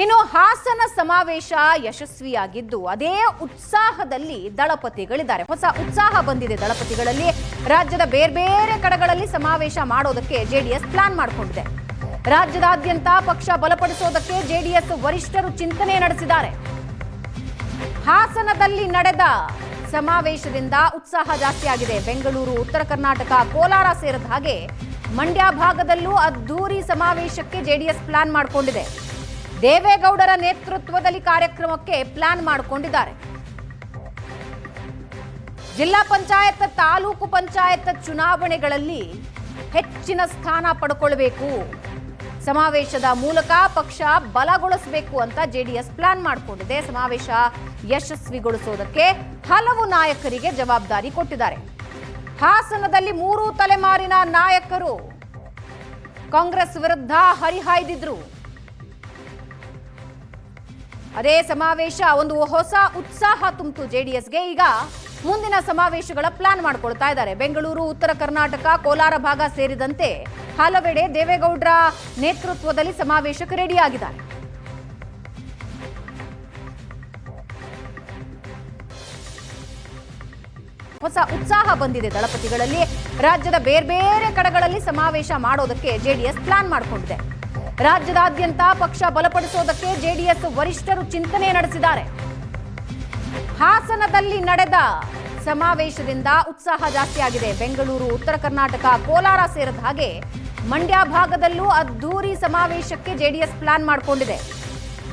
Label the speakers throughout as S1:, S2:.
S1: ಇನ್ನು ಹಾಸನ ಸಮಾವೇಶ ಯಶಸ್ವಿಯಾಗಿದ್ದು ಅದೇ ಉತ್ಸಾಹದಲ್ಲಿ ದಳಪತಿಗಳಿದ್ದಾರೆ. ಹೊಸ ಉತ್ಸಾಹ ಬಂದಿದೆ ದಳಪತಿಗಳಲ್ಲಿ. ರಾಜ್ಯದ ಬೇರೆ ಬೇರೆ ಕಡೆಗಳಲ್ಲಿ ಸಮಾವೇಶ ಮಾಡೋದಕ್ಕೆ ಜೆಡಿಎಸ್ ಪ್ಲಾನ್ ಮಾಡಿಕೊಂಡಿದೆ. ರಾಜ್ಯದಾದ್ಯಂತ ಪಕ್ಷ ಬಲಪಡಿಸೋದಕ್ಕೆ ಜೆಡಿಎಸ್ ವರಿಷ್ಠರು ಚಿಂತನೆ ನಡೆಸಿದ್ದಾರೆ. ಹಾಸನದಲ್ಲಿ ನಡೆದ ಸಮಾವೇಶದಿಂದ ಉತ್ಸಾಹ ಜಾಸ್ತಿಯಾಗಿದೆ. ಬೆಂಗಳೂರು, ಉತ್ತರ ಕರ್ನಾಟಕ, ಕೋಲಾರ ಸೇರಿದ ಹಾಗೆ ಮಂಡ್ಯ ಭಾಗದಲ್ಲೂ ಅದ್ದೂರಿ ಸಮಾವೇಶಕ್ಕೆ ಜೆಡಿಎಸ್ ಪ್ಲಾನ್ ಮಾಡಿಕೊಂಡಿದೆ. ದೇವೇಗೌಡರ ನೇತೃತ್ವದಲ್ಲಿ ಕಾರ್ಯಕ್ರಮಕ್ಕೆ ಪ್ಲಾನ್ ಮಾಡಿಕೊಂಡಿದ್ದಾರೆ. ಜಿಲ್ಲಾ ಪಂಚಾಯತ್, ತಾಲೂಕು ಪಂಚಾಯತ್ ಚುನಾವಣೆಗಳಲ್ಲಿ ಹೆಚ್ಚಿನ ಸ್ಥಾನ ಪಡ್ಕೊಳ್ಬೇಕು, ಸಮಾವೇಶದ ಮೂಲಕ ಪಕ್ಷ ಬಲಗೊಳಿಸಬೇಕು ಅಂತ ಜೆಡಿಎಸ್ ಪ್ಲಾನ್ ಮಾಡಿಕೊಂಡಿದೆ. ಸಮಾವೇಶ ಯಶಸ್ವಿಗೊಳಿಸೋದಕ್ಕೆ ಹಲವು ನಾಯಕರಿಗೆ ಜವಾಬ್ದಾರಿ ಕೊಟ್ಟಿದ್ದಾರೆ. ಹಾಸನದಲ್ಲಿ 3 ತಲೆಮಾರಿನ ನಾಯಕರು ಕಾಂಗ್ರೆಸ್ ವಿರುದ್ಧ ಹರಿಹಾಯ್ದಿದ್ರು. ಅದೇ ಸಮಾವೇಶ ಒಂದು ಹೊಸ ಉತ್ಸಾಹ ತುಂಬಿತು ಜೆಡಿಎಸ್ಗೆ. ಈಗ ಮುಂದಿನ ಸಮಾವೇಶಗಳ ಪ್ಲಾನ್ ಮಾಡ್ಕೊಳ್ತಾ ಇದ್ದಾರೆ. ಬೆಂಗಳೂರು, ಉತ್ತರ ಕರ್ನಾಟಕ, ಕೋಲಾರ ಭಾಗ ಸೇರಿದಂತೆ ಹಲವೆಡೆ ದೇವೇಗೌಡರ ನೇತೃತ್ವದಲ್ಲಿ ಸಮಾವೇಶಕ್ಕೆ ರೆಡಿಯಾಗಿದ್ದಾರೆ. ಹೊಸ ಉತ್ಸಾಹ ಬಂದಿದೆ ದಳಪತಿಗಳಲ್ಲಿ. ರಾಜ್ಯದ ಬೇರೆ ಬೇರೆ ಕಡೆಗಳಲ್ಲಿ ಸಮಾವೇಶ ಮಾಡೋದಕ್ಕೆ ಜೆಡಿಎಸ್ ಪ್ಲಾನ್ ಮಾಡಿಕೊಂಡಿದೆ. ರಾಜ್ಯದಾದ್ಯಂತ ಪಕ್ಷ ಬಲಪಡಿಸೋದಕ್ಕೆ ಜೆಡಿಎಸ್ ವರಿಷ್ಠರು ಚಿಂತನೆ ನಡೆಸಿದ್ದಾರೆ. ಹಾಸನದಲ್ಲಿ ನಡೆದ ಸಮಾವೇಶದಿಂದ ಉತ್ಸಾಹ ಜಾಸ್ತಿಯಾಗಿದೆ. ಬೆಂಗಳೂರು, ಉತ್ತರ ಕರ್ನಾಟಕ, ಕೋಲಾರ ಸೇರಿದ ಹಾಗೆ ಮಂಡ್ಯ ಭಾಗದಲ್ಲೂ ಅದ್ದೂರಿ ಸಮಾವೇಶಕ್ಕೆ ಜೆಡಿಎಸ್ ಪ್ಲಾನ್ ಮಾಡಿಕೊಂಡಿದೆ.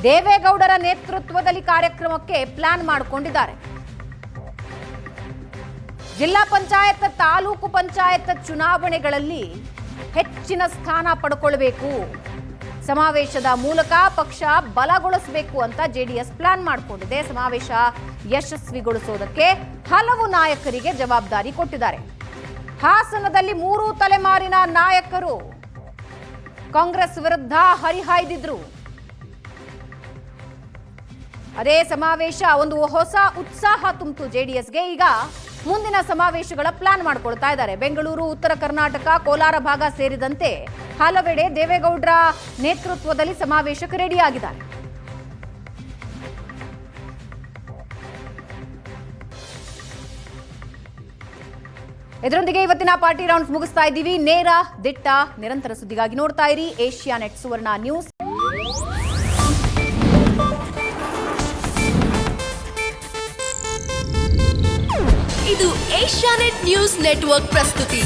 S1: ದೇವೇಗೌಡರ ನೇತೃತ್ವದಲ್ಲಿ ಕಾರ್ಯಕ್ರಮಕ್ಕೆ ಪ್ಲಾನ್ ಮಾಡಿಕೊಂಡಿದ್ದಾರೆ. ಜಿಲ್ಲಾ ಪಂಚಾಯತ್, ತಾಲೂಕು ಪಂಚಾಯತ್ ಚುನಾವಣೆಗಳಲ್ಲಿ ಹೆಚ್ಚಿನ ಸ್ಥಾನ ಪಡ್ಕೊಳ್ಬೇಕು, ಸಮಾವೇಶದ ಮೂಲಕ ಪಕ್ಷ ಬಲಗೊಳಿಸಬೇಕು ಅಂತ ಜೆಡಿಎಸ್ ಪ್ಲಾನ್ ಮಾಡಿಕೊಂಡಿದೆ. ಸಮಾವೇಶ ಯಶಸ್ವಿಗೊಳಿಸೋದಕ್ಕೆ ಹಲವು ನಾಯಕರಿಗೆ ಜವಾಬ್ದಾರಿ ಕೊಟ್ಟಿದ್ದಾರೆ. ಹಾಸನದಲ್ಲಿ 3 ತಲೆಮಾರಿನ ನಾಯಕರು ಕಾಂಗ್ರೆಸ್ ವಿರುದ್ಧ ಹರಿಹಾಯ್ದಿದ್ರು. ಅದೇ ಸಮಾವೇಶ ಒಂದು ಹೊಸ ಉತ್ಸಾಹ ತುಂಬಿತು ಜೆಡಿಎಸ್ಗೆ. ಈಗ ಮುಂದಿನ ಸಮಾವೇಶಗಳ ಪ್ಲಾನ್ ಮಾಡ್ಕೊಳ್ತಾ ಇದ್ದಾರೆ. ಬೆಂಗಳೂರು, ಉತ್ತರ ಕರ್ನಾಟಕ, ಕೋಲಾರ ಭಾಗ ಸೇರಿದಂತೆ ಹಲವೆಡೆ ದೇವೇಗೌಡರ ನೇತೃತ್ವದಲ್ಲಿ ಸಮಾವೇಶಕ್ಕೆ ರೆಡಿಯಾಗಿದ್ದಾರೆ. ಇದರೊಂದಿಗೆ ಇವತ್ತಿನ ಪಾರ್ಟಿ ರೌಂಡ್ಸ್ ಮುಗಿಸ್ತಾ ಇದ್ದೀವಿ. ನೇರ, ದಿಟ್ಟ, ನಿರಂತರ ಸುದ್ದಿಗಾಗಿ ನೋಡ್ತಾ ಇರಿ ಏಷ್ಯಾನೆಟ್ ಸುವರ್ಣ ನ್ಯೂಸ್.
S2: ಇದು ಏಷ್ಯಾನೆಟ್ ನ್ಯೂಸ್ ನೆಟ್ವರ್ಕ್ ಪ್ರಸ್ತುತಿ.